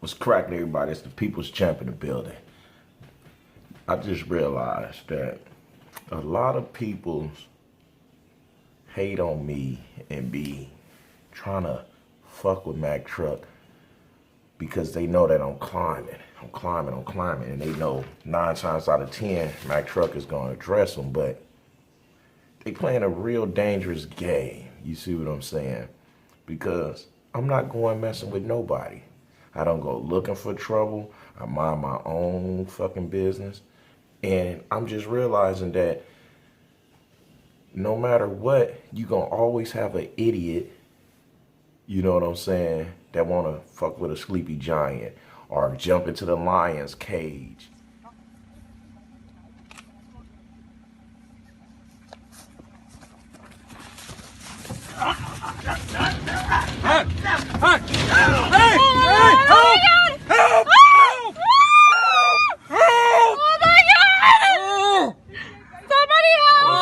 What's cracking, everybody? It's the People's Champ in the building. I just realized that a lot of people hate on me and be trying to fuck with Mack Truck because they know that I'm climbing. I'm climbing. And they know 9 times out of 10, Mack Truck is going to address them. But they playing a real dangerous game. You see what I'm saying? Because I'm not going messing with nobody. I don't go looking for trouble. I mind my own fucking business. And I'm just realizing that no matter what, you gonna always have an idiot, you know what I'm saying, that wanna fuck with a sleepy giant or jump into the lion's cage.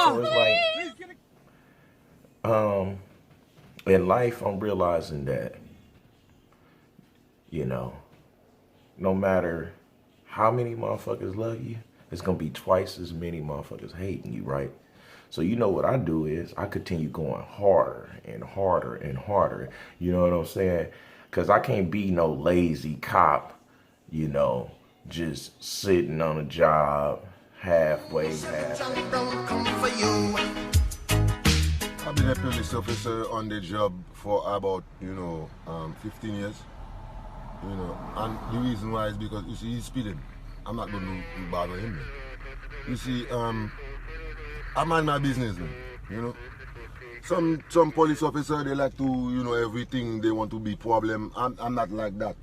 So it's like, in life, I'm realizing that, no matter how many motherfuckers love you, it's gonna be twice as many motherfuckers hating you, right? So you know what I do is I continue going harder and harder and harder. You know what I'm saying? Because I can't be no lazy cop, just sitting on a job halfway. I've been a police officer on the job for about, 15 years. And the reason why is because, you see, he's speeding. I'm not going to bother him. You see, I mind my business, man. Some police officer, they like to, everything, they want to be problem. I'm not like that.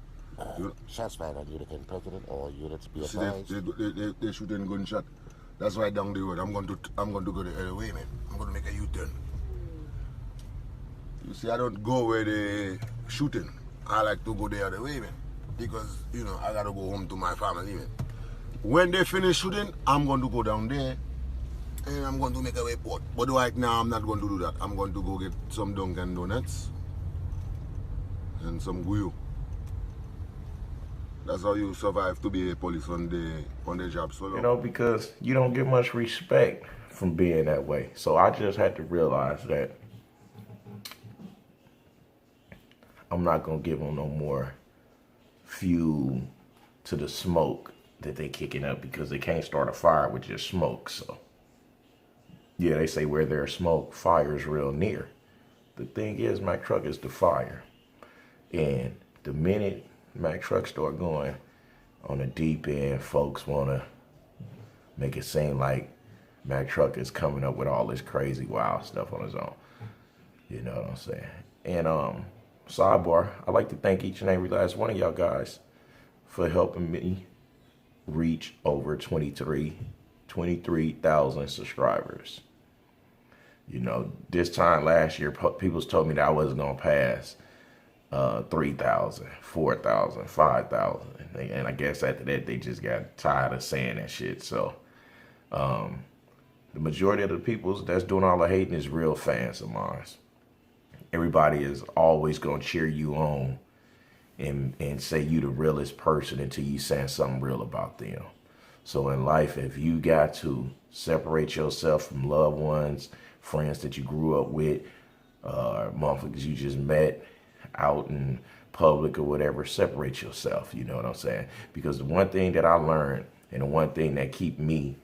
Shots fired on Utica President or units be See, advised. they shooting gunshot. That's right down the road. I'm going to go the other way, man. I'm going to make a U-turn. You see, I don't go where they shooting. I like to go the other way, man. Because, I got to go home to my family, man. When they finish shooting, I'm going to go down there and I'm going to make a report. But right now, I'm not going to do that. I'm going to go get some Dunkin' Donuts and some guyo. That's how you survive to be a police on the job so long. Because you don't get much respect from being that way. So I just had to realize that I'm not going to give them no more fuel to the smoke that they kicking up because they can't start a fire with just smoke. So, yeah, they say where there's smoke, fire's real near. The thing is, Mack Truck is the fire. And the minute Mack Truck start going on the deep end, folks want to make it seem like Mack Truck is coming up with all this crazy wild stuff on his own. You know what I'm saying? And sidebar, I'd like to thank each and every last one of y'all guys for helping me reach over 23,000 subscribers. This time last year, people told me that I wasn't going to pass 3,000, 4,000, 5,000. And I guess after that, they just got tired of saying that shit. So the majority of the people that's doing all the hating is real fans of mine. Everybody is always going to cheer you on and say you the realest person until you saying something real about them. So in life, if you got to separate yourself from loved ones, friends that you grew up with, motherfuckers you just met out in public or whatever, separate yourself, you know what I'm saying? Because the one thing that I learned and the one thing that keep me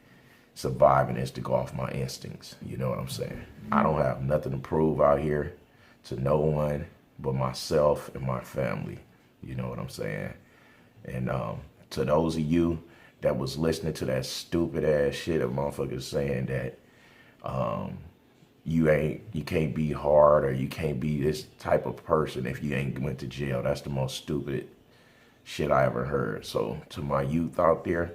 surviving is to go off my instincts, you know what I'm saying? I don't have nothing to prove out here to no one but myself and my family. You know what I'm saying? And to those of you that was listening to that stupid ass shit of motherfuckers saying that you can't be hard or you can't be this type of person if you ain't went to jail. That's the most stupid shit I ever heard. So to my youth out there,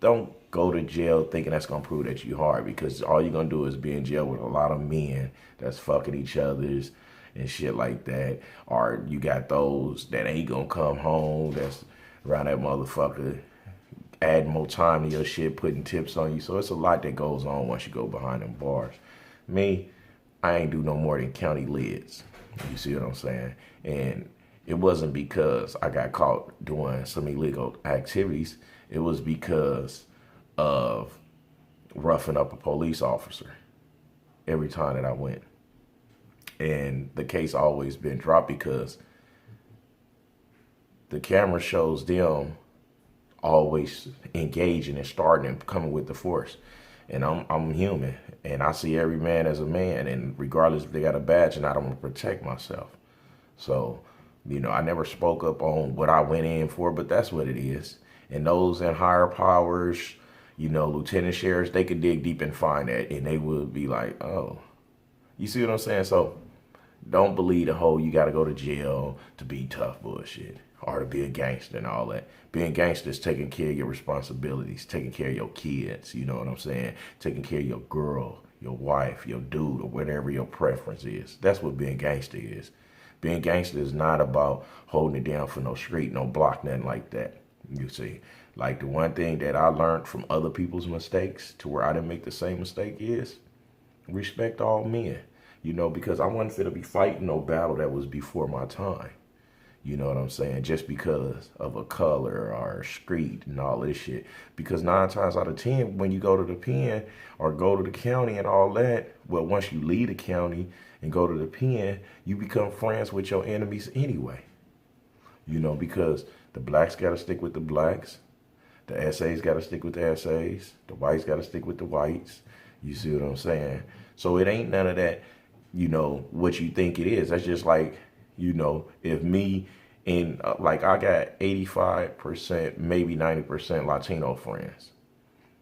don't go to jail thinking that's gonna prove that you hard, because all you're gonna do is be in jail with a lot of men that's fucking each other's and shit like that. Or you got those that ain't gonna come home, that's around that motherfucker adding more time to your shit, putting tips on you. So it's a lot that goes on once you go behind them bars. Me, I ain't do no more than county lids. You see what I'm saying? And it wasn't because I got caught doing some illegal activities. It was because of roughing up a police officer every time that I went. And the case always been dropped because the camera shows them always engaging and starting and coming with the force. And I'm human, and I see every man as a man, and regardless if they got a badge or not, I'm gonna protect myself. So, I never spoke up on what I went in for, but that's what it is. And those in higher powers, lieutenant sheriffs, they could dig deep and find that, and they would be like, oh, you see what I'm saying? So don't believe the whole you got to go to jail to be tough bullshit or to be a gangster and all that. Being gangster is taking care of your responsibilities, taking care of your kids, you know what I'm saying? Taking care of your girl, your wife, your dude, or whatever your preference is. That's what being gangster is. Being gangster is not about holding it down for no street, no block, nothing like that. You see, like the one thing that I learned from other people's mistakes to where I didn't make the same mistake is respect all men, because I wasn't fit to be fighting no battle that was before my time. You know what I'm saying? Just because of a color or a street and all this shit. Because 9 times out of 10, when you go to the pen or go to the county and all that, well, once you leave the county and go to the pen, you become friends with your enemies anyway. Because the blacks got to stick with the blacks. The SAs got to stick with the SAs. The whites got to stick with the whites. You see what I'm saying? So it ain't none of that, what you think it is. That's just like, if me and I got 85%, maybe 90% Latino friends.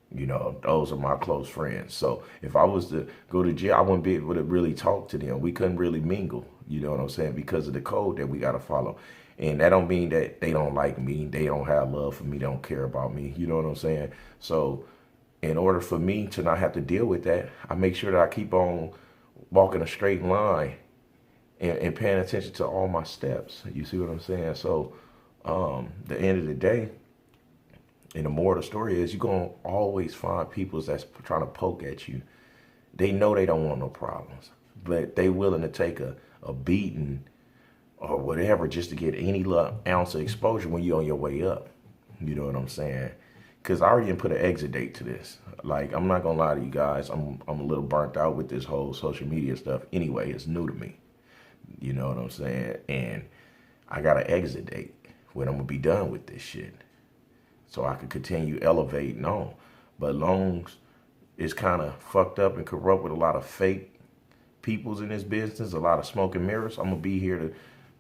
Those are my close friends. So if I was to go to jail, I wouldn't be able to really talk to them. We couldn't really mingle, you know what I'm saying, because of the code that we got to follow. And that don't mean that they don't like me. They don't have love for me. They don't care about me. You know what I'm saying? So in order for me to not have to deal with that, I make sure that I keep on walking a straight line and paying attention to all my steps. You see what I'm saying? So the end of the day, and the moral of the story is you're going to always find people that's trying to poke at you. They know they don't want no problems, but they willing to take a beating or whatever just to get any little ounce of exposure when you're on your way up. You know what I'm saying? Because I already didn't put an exit date to this. Like, I'm not going to lie to you guys. I'm a little burnt out with this whole social media stuff. Anyway, it's new to me. You know what I'm saying? And I got an exit date when I'm going to be done with this shit. So I can continue elevating on. But Longs is kind of fucked up and corrupt with a lot of fake peoples in this business, a lot of smoke and mirrors. I'm going to be here to,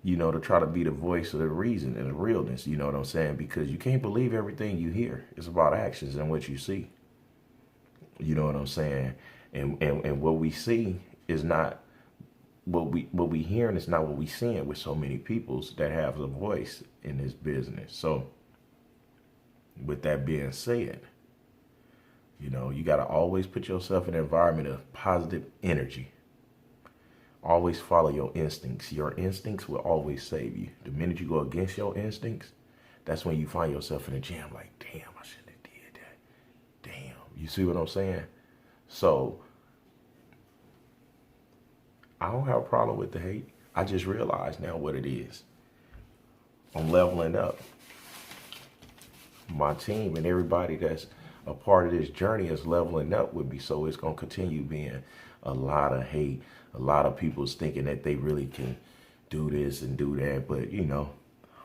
to try to be the voice of the reason and the realness, you know what I'm saying? Because you can't believe everything you hear. It's about actions and what you see. You know what I'm saying? And what we see is not what we hearing is not what we seeing with so many peoples that have a voice in this business. So with that being said, you got to always put yourself in an environment of positive energy. Always follow your instincts. Your instincts will always save you. The minute you go against your instincts, that's when you find yourself in a jam like, damn, I shouldn't have did that. Damn. You see what I'm saying? So I don't have a problem with the hate. I just realized now what it is. I'm leveling up. My team and everybody that's a part of this journey is leveling up with me. So it's going to continue being a lot of hate. A lot of people's thinking that they really can do this and do that. But,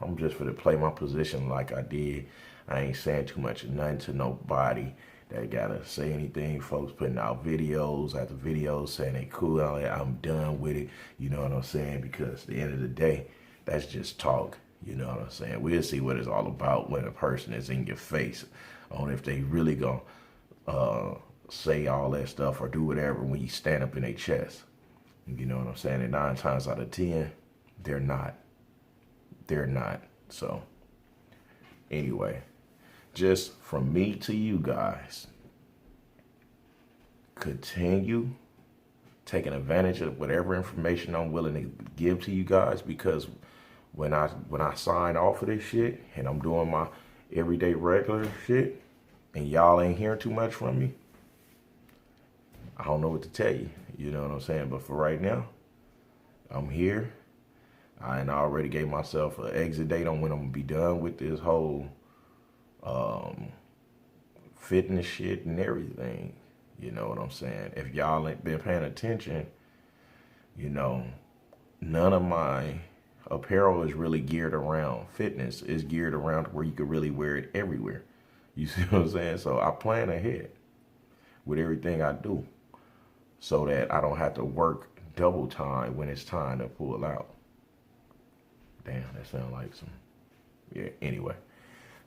I'm just for to play my position like I did. I ain't saying too much of nothing to nobody that got to say anything. Folks putting out videos after videos saying they cool. I'm done with it. You know what I'm saying? Because at the end of the day, that's just talk. You know what I'm saying? We'll see what it's all about when a person is in your face on if they really gonna say all that stuff or do whatever when you stand up in their chest. You know what I'm saying? And 9 times out of 10, they're not. They're not. So anyway, just from me to you guys, continue taking advantage of whatever information I'm willing to give to you guys, because when I sign off of this shit and I'm doing my everyday regular shit and y'all ain't hearing too much from me, I don't know what to tell you. You know what I'm saying? But for right now, I'm here. And I already gave myself an exit date on when I'm gonna be done with this whole fitness shit and everything. You know what I'm saying? If y'all ain't been paying attention, you know, none of my apparel is really geared around fitness. It's geared around where you could really wear it everywhere. You see what I'm saying? So I plan ahead with everything I do so that I don't have to work double time when it's time to pull out. Damn, that sounds like some, yeah, anyway.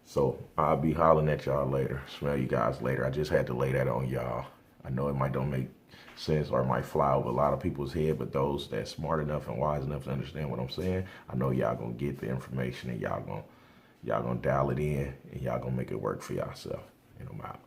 So I'll be hollering at y'all later. Smell you guys later. I just had to lay that on y'all. I know it might don't make sense or it might fly over a lot of people's head, but those that's smart enough and wise enough to understand what I'm saying, I know y'all gonna get the information and y'all gonna dial it in and y'all gonna make it work for yourself. And I'm out.